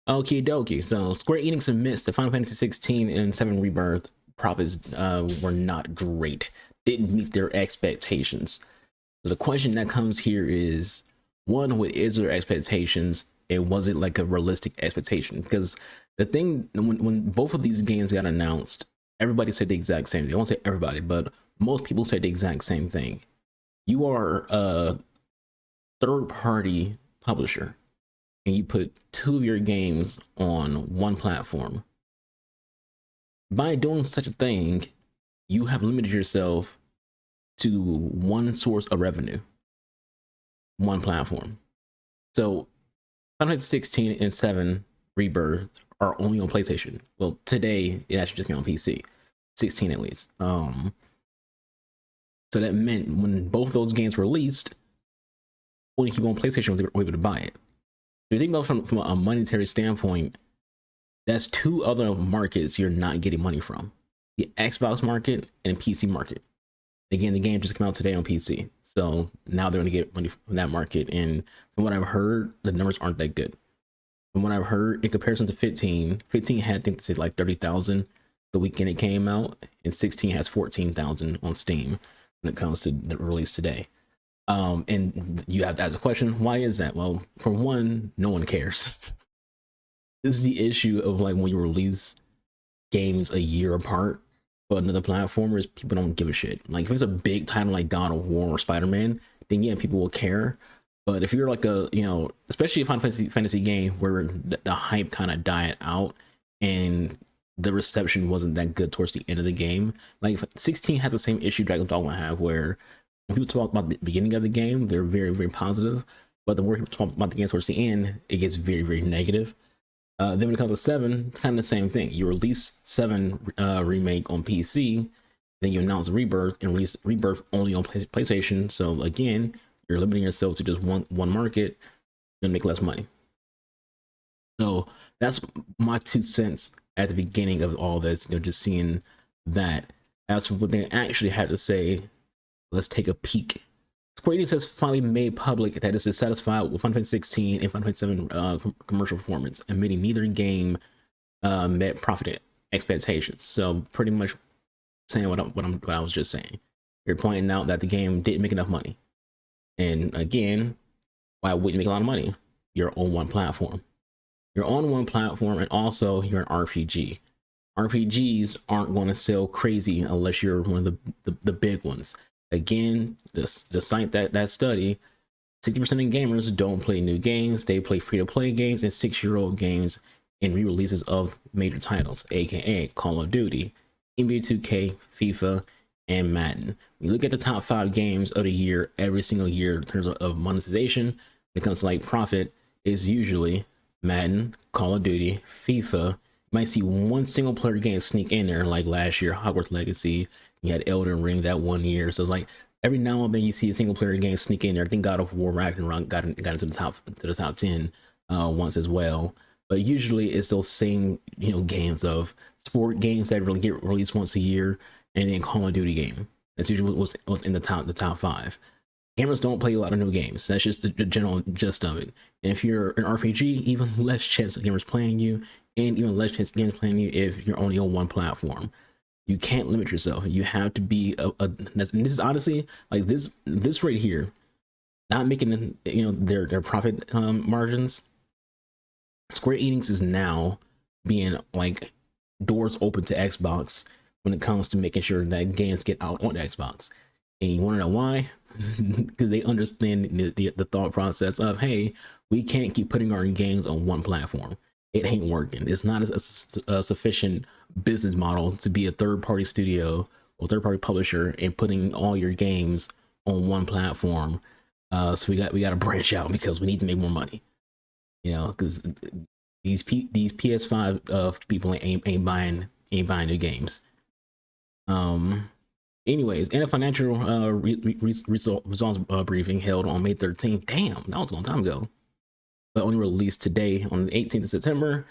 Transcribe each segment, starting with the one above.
Okie dokie. So Square Enix admits that Final Fantasy 16 and 7 Rebirth profits were not great. Didn't meet their expectations. So the question that comes here is, one, what is their expectations? And was it like a realistic expectation? Because the thing, when both of these games got announced, everybody said the exact same thing. I won't say everybody, but most people said the exact same thing. You are a third party publisher and you put two of your games on one platform. By doing such a thing, you have limited yourself to one source of revenue, one platform. So Final Fantasy 16 and 7 Rebirth are only on PlayStation. Well, today it actually just came on PC, 16 at least. So that meant when both those games were released, only people on PlayStation were able to buy it. If you think about it from a monetary standpoint, that's two other markets you're not getting money from: the Xbox market and the PC market. Again, the game just came out today on PC, so now they're going to get money from that market. And from what I've heard, the numbers aren't that good. From what I've heard, in comparison to 15, 15 had, I think, they said like 30,000 the weekend it came out, and 16 has 14,000 on Steam when it comes to the release today. And you have to ask the question, why is that? Well, for one, no one cares. This is the issue of like when you release games a year apart for another platform, is people don't give a shit. Like if it's a big title like God of War or Spider-Man, then yeah, people will care. But if you're like a, especially a Final Fantasy game where the hype kind of died out and the reception wasn't that good towards the end of the game, like 16 has the same issue Dragon Dogma have, where when people talk about the beginning of the game, they're very, very positive. But the more people talk about the game towards the end, it gets very, very negative. Then when it comes to 7, it's kind of the same thing. You release 7 remake on PC, then you announce Rebirth and release Rebirth only on PlayStation. So again, you're limiting yourself to just one market. You're gonna make less money. So that's my 2 cents at the beginning of all this. Just seeing that. As for what they actually had to say, let's take a peek. Square Enix has finally made public that it is dissatisfied with Final Fantasy 16 and Final Fantasy 7 commercial performance, admitting neither game met profit expectations. So pretty much saying what I was just saying. You're pointing out that the game didn't make enough money, and again, why wouldn't you make a lot of money? You're on one platform. You're on one platform, and also you're an RPG. RPGs aren't going to sell crazy unless you're one of the big ones. Again, the site that study, 60% of gamers don't play new games. They play free-to-play games and 6-year-old games and re-releases of major titles, aka Call of Duty, NBA 2K, FIFA, and Madden. We look at the top 5 games of the year every single year in terms of monetization. When it comes to like profit, is usually Madden, Call of Duty, FIFA. You might see one single player game sneak in there, like last year, Hogwarts Legacy. You had Elden Ring that one year. So it's like every now and then you see a single player game sneak in there. I think God of War Ragnarok got into the top 10 once as well. But usually it's those same games of sport games that really get released once a year, and then Call of Duty game. That's usually what's in the top 5. Gamers don't play a lot of new games. That's just the general gist of it. And if you're an RPG, even less chance of gamers playing you, and even less chance of gamers playing you if you're only on one platform. You can't limit yourself. You have to be and this is honestly like this right here, not making their profit margins. Square Enix is now being like doors open to Xbox when it comes to making sure that games get out on Xbox. And you want to know why? Because they understand the thought process of, hey, we can't keep putting our games on one platform. It ain't working. It's not a sufficient business model to be a third-party studio or third-party publisher and putting all your games on one platform. So we got to branch out because we need to make more money. Because these PS5 people ain't buying new games. Anyways, in a financial results briefing held on May 13th, damn, that was a long time ago, but only released today on the 18th of September,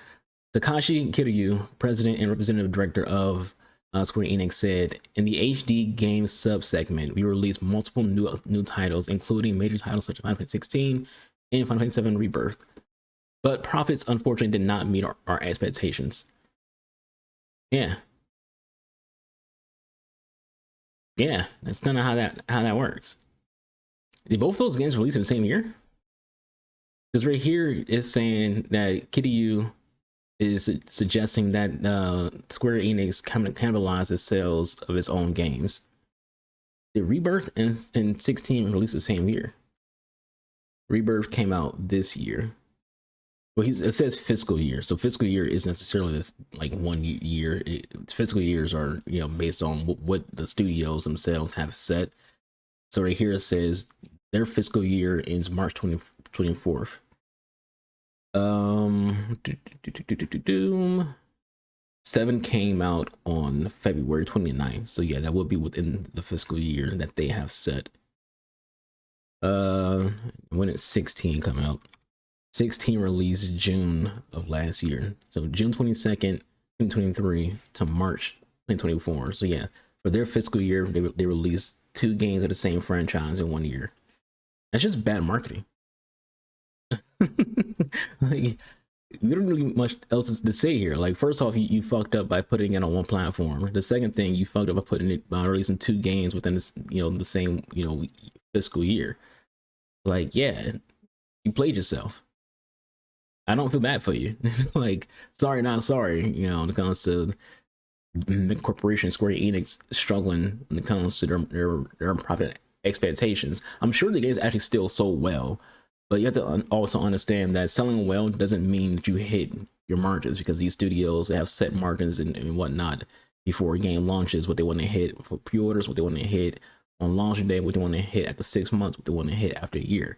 Takashi Kiryu, president and representative director of Square Enix, said, in the HD games sub-segment, we released multiple new titles, including major titles such as Final Fantasy 16 and Final Fantasy 7 Rebirth. but profits unfortunately did not meet our expectations. Yeah, yeah, that's kind of how that works. Did both those games release in the same year? Because right here it's saying that Kitty is suggesting that Square Enix cannibalized the sales of its own games. Did Rebirth and 16 release the same year? Rebirth came out this year. Well, it says fiscal year, so fiscal year isn't necessarily this like 1 year. Fiscal years are based on what the studios themselves have set. So right here it says their fiscal year ends March 24th. 7 came out on February 29th. So yeah, that would be within the fiscal year that they have set. When did 16 come out? 16 released June of last year. So June 22nd, 2023 to March 2024. So yeah, for their fiscal year, they released 2 games of the same franchise in 1 year. That's just bad marketing. Like, we don't really much else to say here. Like, first off, you fucked up by putting it on one platform. The second thing, you fucked up by releasing 2 games within this, the same, fiscal year. Like, yeah, you played yourself. I don't feel bad for you. Like, sorry, not sorry. When it comes to the corporation Square Enix struggling when it comes to their profit expectations. I'm sure the games actually still sold well, but you have to also understand that selling well doesn't mean that you hit your margins, because these studios have set margins and whatnot before a game launches, what they want to hit for pre-orders, what they want to hit on launch day, what they want to hit after 6 months, what they want to hit after a year.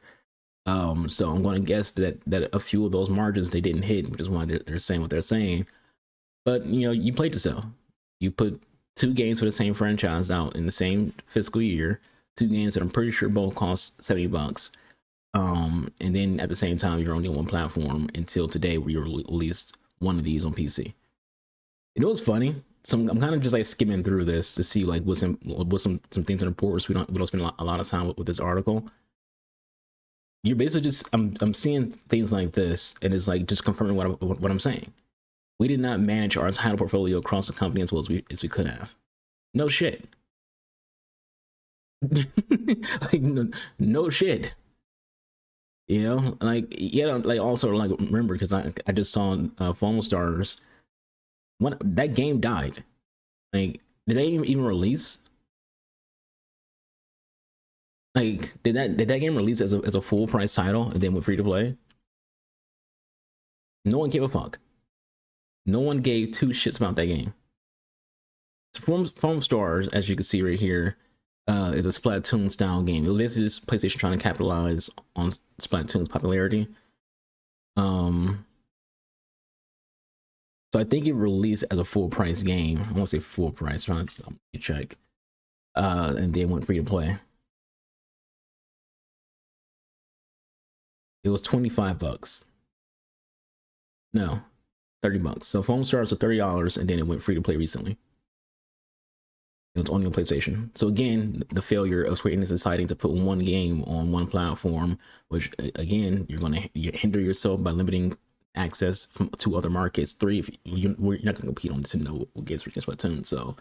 So I'm going to guess that a few of those margins they didn't hit, which is why they're saying what they're saying. But you played yourself. You put 2 games for the same franchise out in the same fiscal year, 2 games that I'm pretty sure both cost $70. And then at the same time, you're only on one platform until today, where you released one of these on PC. It was funny. So I'm kind of just like skimming through this to see like what's some things in the reports. We don't spend a lot of time with this article. You're basically just I'm seeing things like this, and it's like just confirming what I'm saying. We did not manage our title portfolio across the company as well as we could have. No shit. Like no shit. Like, yeah, like also like remember, because I just saw Foam Stars. When that game died, like, did they even release? Like, did that game release as a full price title and then went free to play? No one gave a fuck. No one gave 2 shits about that game. So Foam Stars, as you can see right here, is a Splatoon style game. It was basically just PlayStation trying to capitalize on Splatoon's popularity. So I think it released as a full price game. I won't say full price, trying to check. And then went free to play. It was $25. No, $30. So Foam Stars was $30, and then it went free to play recently. It was only on PlayStation. So again, the failure of Square Enix deciding to put one game on one platform, which again, you're going to hinder yourself by limiting access to other markets. 3, if you're not going to compete on Nintendo against Splatoon, so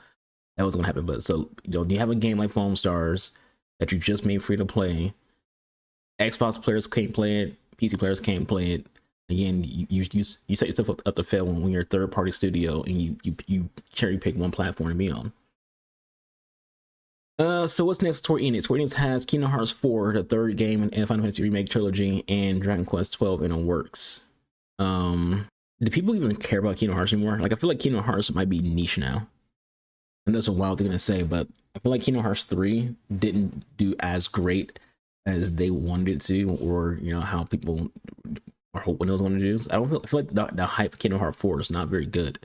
that was going to happen. But so you have a game like Foam Stars that you just made free to play. Xbox players can't play it. PC players can't play it. Again, you set yourself up to fail when you're a third-party studio and you cherry pick one platform to be on. So what's next for Enix? Square Enix has Kingdom Hearts 4, the 3rd game in Final Fantasy Remake trilogy, and Dragon Quest 12 in the works. Do people even care about Kingdom Hearts anymore? Like, I feel like Kingdom Hearts might be niche now. I know it's a wild thing to say, but I feel like Kingdom Hearts 3 didn't do as great as they wanted it to, or how people are hoping it was going to do. I feel like the hype for Kingdom Hearts 4 is not very good.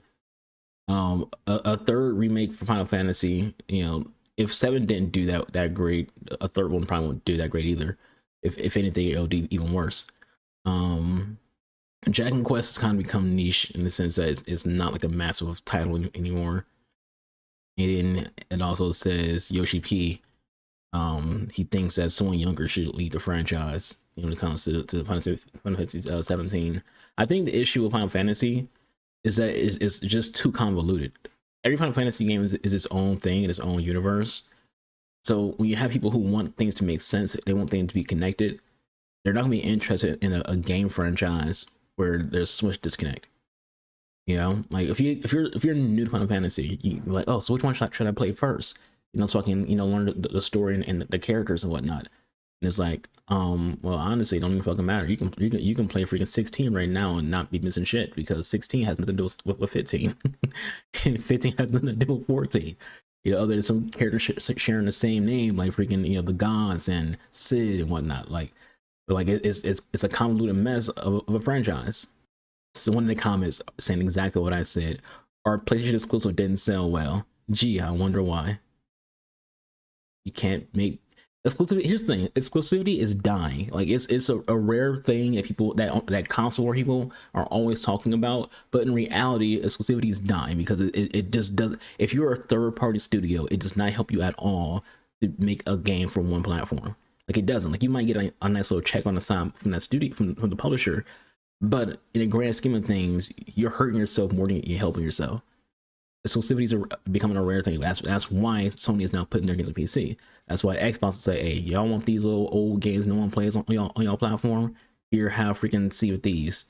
A 3rd remake for Final Fantasy, if 7 didn't do that great, a 3rd one probably won't do that great either. If anything, it'll do even worse. Dragon Quest has kind of become niche in the sense that it's not like a massive title anymore. And it also says Yoshi P, he thinks that someone younger should lead the franchise when it comes to Final Fantasy 17. I think the issue with Final Fantasy is that it's just too convoluted. Every Final Fantasy game is its own thing in its own universe. So when you have people who want things to make sense, they want things to be connected, they're not gonna be interested in a game franchise where there's so much disconnect. You know, like if you're new to Final Fantasy, you're like, oh, so which one should I play first? You know, so I can learn the story and the characters and whatnot. And it's like, well, honestly, it don't even fucking matter. You can play freaking 16 right now and not be missing shit because 16 has nothing to do with 15, and 15 has nothing to do with 14. You know, there's some characters sharing the same name, like freaking the gods and Sid and whatnot. Like it's a convoluted mess of a franchise. So one in the comments saying exactly what I said. Our PlayStation exclusive didn't sell well. Gee, I wonder why. You can't make exclusivity. Here's the thing: exclusivity is dying. Like it's a rare thing that people that console war people are always talking about. But in reality, exclusivity is dying because it just doesn't. If you're a third party studio, it does not help you at all to make a game for one platform. Like it doesn't. Like you might get a nice little check on the side from that studio from the publisher, but in the grand scheme of things, you're hurting yourself more than you're helping yourself. Exclusivities are becoming a rare thing. That's why Sony is now putting their games on PC. That's why Xbox will say, hey, y'all want these little old games no one plays on y'all platform? Here, have freaking Sea of Thieves.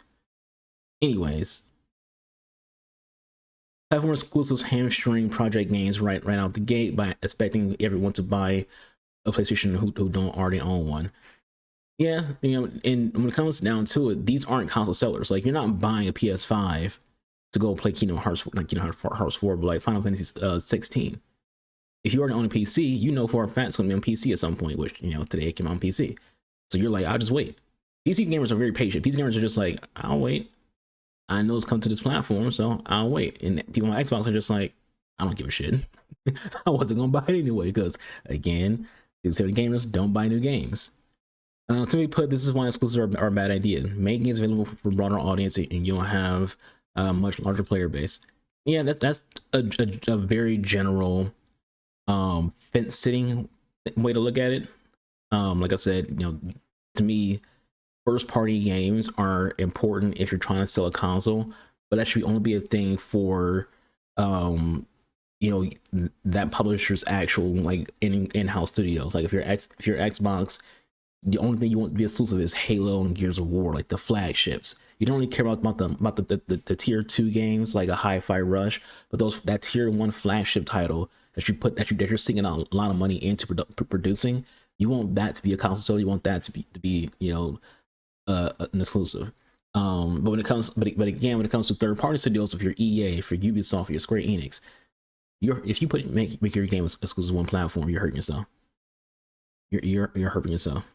Anyways, platform exclusives hamstring project games right out the gate by expecting everyone to buy a PlayStation who don't already own one. Yeah, and when it comes down to it, these aren't console sellers. Like you're not buying a PS5 to go play Kingdom Hearts, like Hearts 4, but like Final Fantasy 16. If you already own a PC, you know for a fact it's going to be on PC at some point, which today it came on PC. So you're like, I'll just wait. PC gamers are very patient. PC gamers are just like, I'll wait. I know it's come to this platform, so I'll wait. And people on Xbox are just like, I don't give a shit. I wasn't going to buy it anyway because, again, consider gamers don't buy new games. Simply put, this is why exclusives are a bad idea. Make games available for broader audience, and you'll have a much larger player base. Yeah, that's a very general fence sitting way to look at it. Like I said, to me, first party games are important if you're trying to sell a console, but that should only be a thing for that publisher's actual like in-house studios. Like if you're Xbox, the only thing you want to be exclusive is Halo and Gears of War, like the flagships. You don't really care about the tier 2 games like a Hi-Fi Rush, but that tier 1 flagship title that you're sinking a lot of money into producing. You want that to be a console seller. You want that to be an exclusive. But when it comes to third party studios, if you're EA, if you're Ubisoft, if you're Square Enix, if you make your game exclusive to one platform, you're hurting yourself. You're hurting yourself.